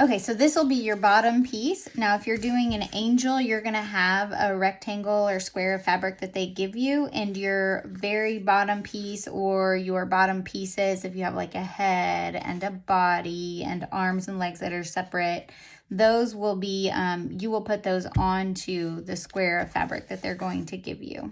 Okay, so this will be your bottom piece. Now, if you're doing an angel, you're gonna have a rectangle or square of fabric that they give you, and your very bottom piece or your bottom pieces, if you have like a head and a body and arms and legs that are separate, those will be, you will put those onto the square of fabric that they're going to give you.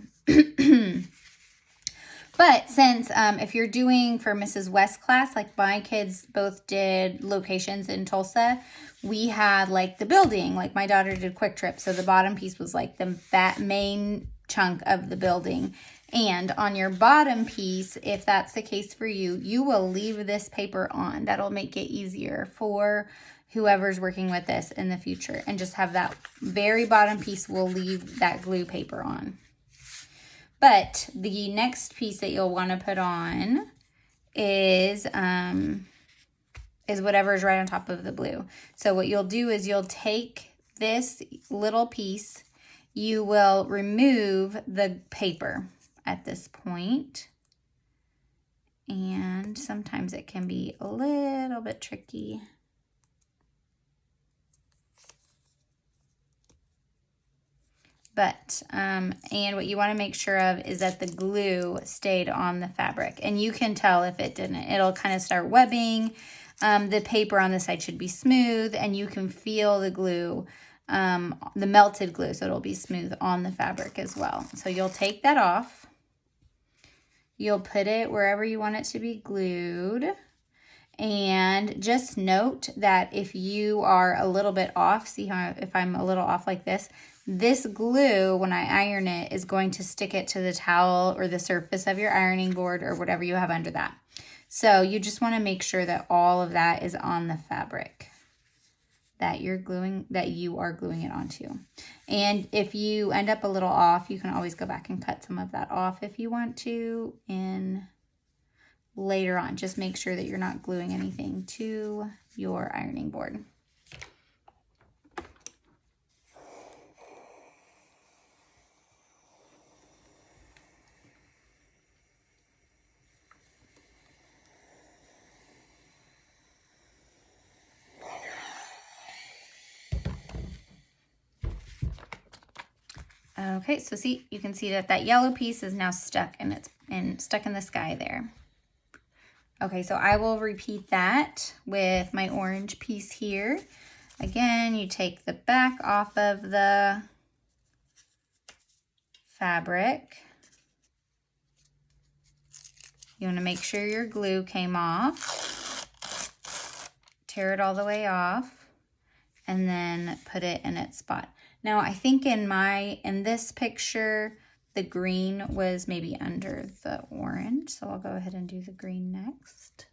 But since if you're doing for Mrs. West class, like my kids both did locations in Tulsa, we had like the building, like my daughter did Quick Trip. So the bottom piece was like that main chunk of the building. And on your bottom piece, if that's the case for you, you will leave this paper on. That'll make it easier for whoever's working with this in the future. And just have that very bottom piece will leave that glue paper on. But the next piece that you'll want to put on is whatever's right on top of the blue. So what you'll do is you'll take this little piece, you will remove the paper at this point. And sometimes it can be a little bit tricky. But, and what you want to make sure of is that the glue stayed on the fabric. And you can tell if it didn't. It'll kind of start webbing. The paper on the side should be smooth, and you can feel the glue, the melted glue, so it'll be smooth on the fabric as well. So you'll take that off. You'll put it wherever you want it to be glued. And just note that if you are a little bit off, see how if I'm a little off like this glue, when I iron it, is going to stick it to the towel or the surface of your ironing board or whatever you have under that. So you just want to make sure that all of that is on the fabric that you are gluing it onto. And if you end up a little off, you can always go back and cut some of that off if you want to in later on. Just make sure that you're not gluing anything to your ironing board. Okay, so see, you can see that that yellow piece is now stuck, and it's stuck in the sky there. Okay, so I will repeat that with my orange piece here. Again, you take the back off of the fabric. You want to make sure your glue came off. Tear it all the way off, and then put it in its spot. Now, I think in this picture, the green was maybe under the orange, so I'll go ahead and do the green next.